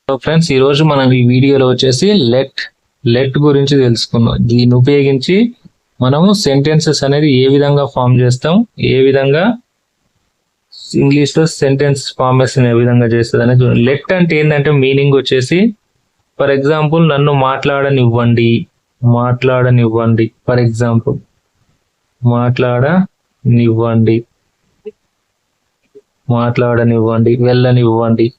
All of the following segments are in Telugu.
సో ఫ్రెండ్స్, ఈ రోజు మనం ఈ వీడియోలో వచ్చేసి లెట్ గురించి తెలుసుకుందాం. దీన్ని ఉపయోగించి మనము సెంటెన్సెస్ అనేది ఏ విధంగా ఫామ్ చేస్తాం, ఏ విధంగా ఇంగ్లీష్ లో సెంటెన్స్ ఫార్మేషన్ ఏ విధంగా చేస్తుంది అనేది చూడండి. లెట్ అంటే ఏంటంటే మీనింగ్ వచ్చేసి, ఫర్ ఎగ్జాంపుల్ నన్ను మాట్లాడనివ్వండి, ఫర్ ఎగ్జాంపుల్ మాట్లాడనివ్వండి, వెళ్ళనివ్వండి,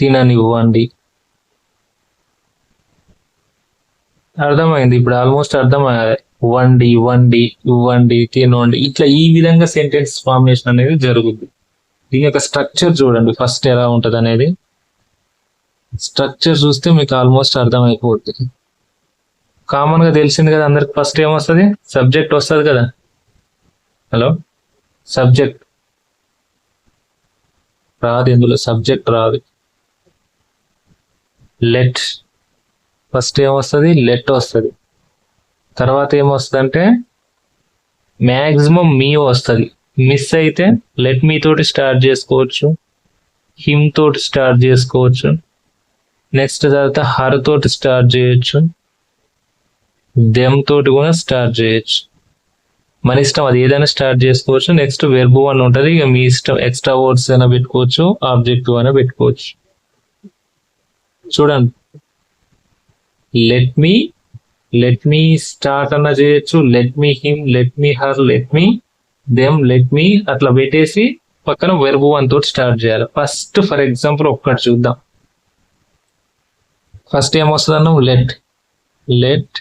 తిననివ్వండి. అర్థమైంది ఇప్పుడు, ఆల్మోస్ట్ అర్థమయ్యాయి. వండి, ఇవ్వండి, తినండి, ఇట్లా ఈ విధంగా సెంటెన్స్ ఫార్మేషన్ అనేది జరుగుద్ది. దీని యొక్క స్ట్రక్చర్ చూడండి ఫస్ట్ ఎలా ఉంటది అనేది. స్ట్రక్చర్ చూస్తే మీకు ఆల్మోస్ట్ అర్థమైపోతుంది. కామన్ గా తెలిసింది కదా అందరికి, ఫస్ట్ ఏమొస్తుంది? సబ్జెక్ట్ వస్తుంది కదా. హలో, సబ్జెక్ట్ రాదు, ఇందులో సబ్జెక్ట్ రాదు. లెట్ ఫస్ట్ ఏమొస్తుంది? లెట్ వస్తుంది. తర్వాత ఏమొస్తుంది అంటే మ్యాక్సిమం మీ వస్తుంది. మిస్ అయితే లెట్ మీ తోటి స్టార్ట్ చేసుకోవచ్చు, హిమ్ తోటి స్టార్ట్ చేసుకోవచ్చు, నెక్స్ట్ తర్వాత హర్ తోటి స్టార్ట్ చేయొచ్చు, దెమ్ తోటి కూడా స్టార్ట్ చేయొచ్చు. మన ఇష్టం, అది ఏదైనా స్టార్ట్ చేసుకోవచ్చు. నెక్స్ట్ వెర్బ్ అని ఉంటుంది, ఇక మీ ఇష్టం. ఎక్స్ట్రా వర్డ్స్ అయినా పెట్టుకోవచ్చు, ఆబ్జెక్టివ్ అయినా పెట్టుకోవచ్చు. చూడండి, లెట్ మీ స్టార్ట్ అన్న చేయొచ్చు, let me him, let me her, let me them, let me అట్లా పెట్టేసి పక్కన వెర్బ్ వన్ తోటి స్టార్ట్ చేయాలి. ఫస్ట్ ఫర్ ఎగ్జాంపుల్ ఒక్కటి చూద్దాం. ఫస్ట్ ఏమొస్తుంది అన్నాం? లెట్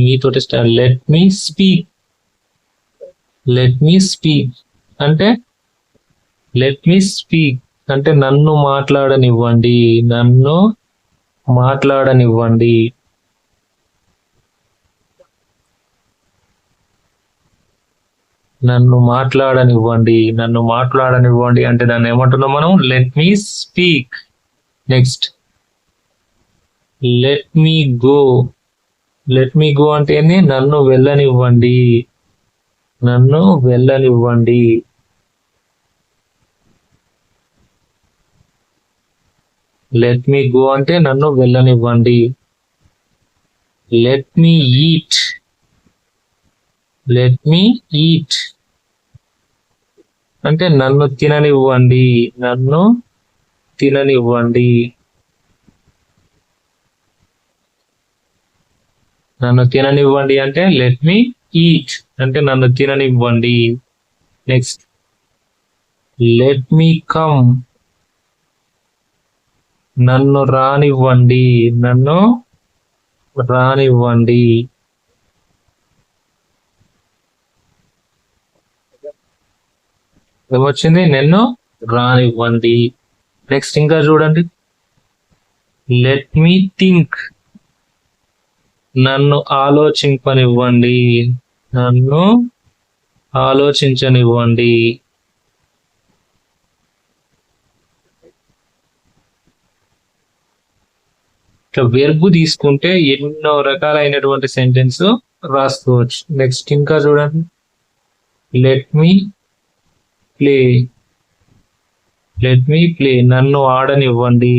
మీ తోటి స్టార్ట్. లెట్ మీ స్పీక్ అంటే నన్ను మాట్లాడనివ్వండి, నన్ను మాట్లాడనివ్వండి అంటే దాన్ని ఏమంటున్నాం మనం? Let me speak. Next let me go అంటే ఏంది? నన్ను వెళ్ళనివ్వండి. లెట్ మీ గో అంటే నన్ను వెళ్ళనివ్వండి. లెట్ మీ ఈట్ అంటే నన్ను తిననివ్వండి. అంటే లెట్ మీ ఈట్ అంటే నన్ను తిననివ్వండి. నెక్స్ట్ లెట్ మీ కమ్, నన్ను రానివ్వండి. ఏమొచ్చింది? నన్ను రానివ్వండి. నెక్స్ట్ ఇంకా చూడండి, లెట్ మీ థింక్, నన్ను ఆలోచించనివ్వండి. ఇట్లా వెర్బ్ తీసుకుంటే ఎన్నో రకాలైనటువంటి సెంటెన్స్ రాసుకోవచ్చు. నెక్స్ట్ ఇంకా చూడండి, లెట్ మీ ప్లే, నన్ను ఆడనివ్వండి.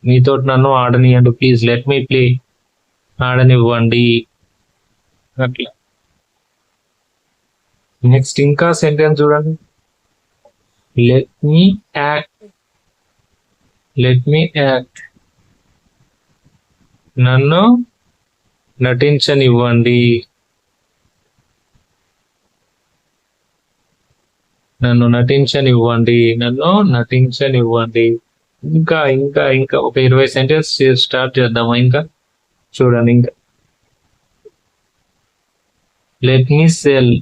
మీతో నన్ను ఆడనివ్వండి ప్లీజ్. లెట్ మీ ప్లే, ఆడనివ్వండి. అట్లా నెక్స్ట్ ఇంకా సెంటెన్స్ చూడండి, లెట్ మీ యాక్ట్, నన్ను నటించనివ్వండి. ఇంకా ఇంకా ఇంకా ఒక 20 సెంటెన్స్ స్టార్ట్ చేద్దామా? ఇంకా చూడండి, ఇంకా లెట్ మీ సెల్,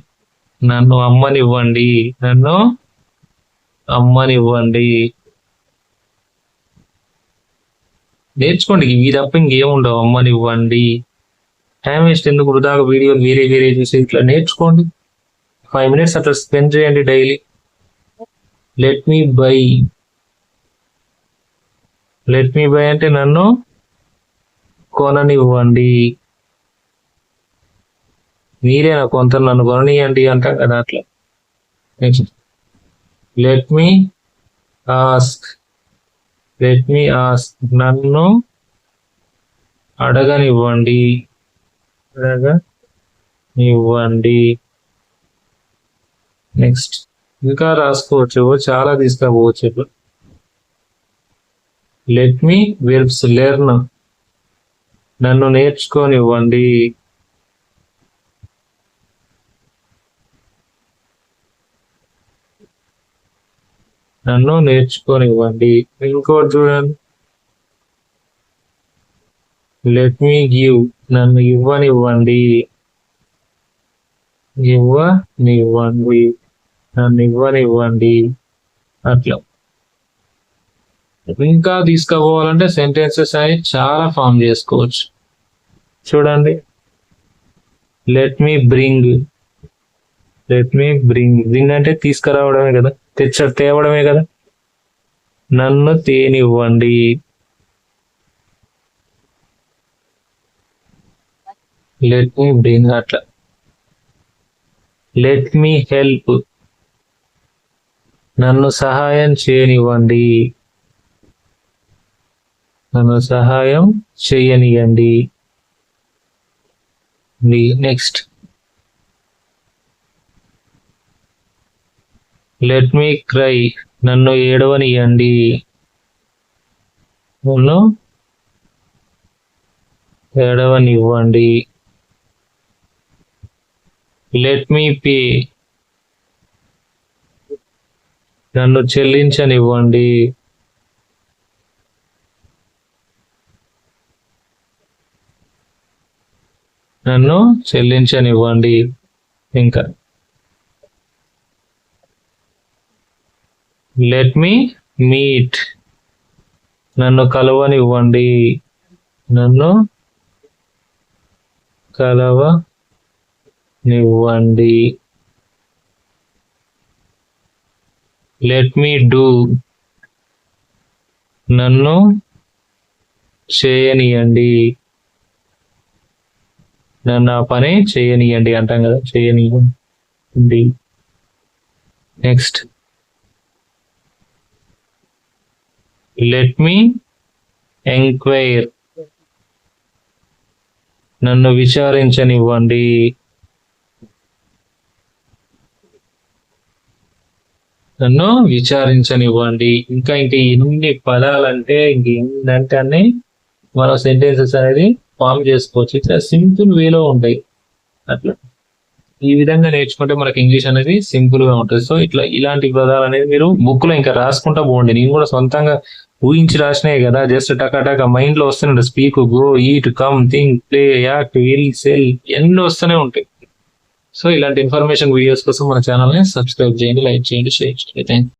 నన్ను అమ్మనివ్వండి. నేర్చుకోండి, ఇవి తప్ప ఇంకేముండవు. అమ్మనివ్వండి. టైం వేస్ట్ ఎందుకు? వృధాగా వీడియోలు వేరే చూసి ఇట్లా నేర్చుకోండి. 5 minutes అట్లా స్పెండ్ చేయండి డైలీ. లెట్ మీ బై అంటే నన్ను కొననివ్వండి. మీరేనా కొంత నన్ను కొననీయండి అంటాం కదా అట్లా. Next let me ask, let me ask, నన్ను అడగనివ్వండి, అడగనివ్వండి. నెక్స్ట్ ఇంకా రాసుకోవచ్చు, చాలా తీసుకోవచ్చు ఇట్లా. లెట్ మీ వెర్బ్స్ లెర్న్, నన్ను నేర్చుకోనివ్వండి. నన్ను నేర్చుకోనివ్వండి. ఇంకోటి చూడండి, లెట్ మీ గివ్, నన్ను ఇవ్వనివ్వండి, ఇవ్వనివ్వండి, నన్ను ఇవ్వనివ్వండి. అట్లా ఇంకా తీసుకుపోవాలంటే సెంటెన్సెస్ అనేవి చాలా ఫామ్ చేసుకోవచ్చు. చూడండి, let me bring, let me bring, bring అంటే తీసుకురావడమే కదా, తేవడమే కదా. నన్ను తేనివ్వండి, లెట్ మీ బ్రింగ్. అట్లా లెట్ మీ హెల్ప్, నన్ను సహాయం చేయనివ్వండి, నన్ను సహాయం చేయనియండి. నెక్స్ట్ లెట్ మీ క్రై, నన్ను ఏడవనియండి, నన్ను ఏడవనివ్వండి. లెట్ మీ పే, నన్ను చెల్లించనివ్వండి, నన్ను చెల్లించనివ్వండి. ఇంకా లెట్ మీ మీట్, నన్ను కలవనివ్వండి, నన్ను కలవనివ్వండి. లెట్ మీ డూ, నన్ను చేయనియండి, నన్ను ఆ పని చేయనియండి అంటాం కదా, చేయనియండి. నెక్స్ట్ లెట్ మీ ఎంక్వైర్, నన్ను విచారించనివ్వండి, నన్ను విచారించనివ్వండి. ఇంకా ఎన్ని పదాలంటే ఏంటంటే అన్ని మనం సెంటెన్సెస్ అనేది ఫామ్ చేసుకోవచ్చు. ఇట్లా సింపుల్ వేలో ఉంటాయి. అట్లా ఈ విధంగా నేర్చుకుంటే మనకి ఇంగ్లీష్ అనేది సింపుల్ గా ఉంటుంది. సో ఇలాంటి పదాలు అనేది మీరు బుక్ లో ఇంకా రాసుకుంటా పోండి. నేను కూడా సొంతంగా ఊహించి రాసినాయి కదా, జస్ట్ టకా మైండ్ లో వస్తూనే ఉంటాయి. Speak, go, eat, come, think, play, act, will, cell, ఎన్ని వస్తూనే ఉంటాయి. సో ఇలాంటి ఇన్ఫర్మేషన్ వీడియోస్ కోసం మన ఛానల్ ని సబ్స్క్రైబ్ చేయండి, లైక్ చేయండి, షేర్ చేయండి. Thank you.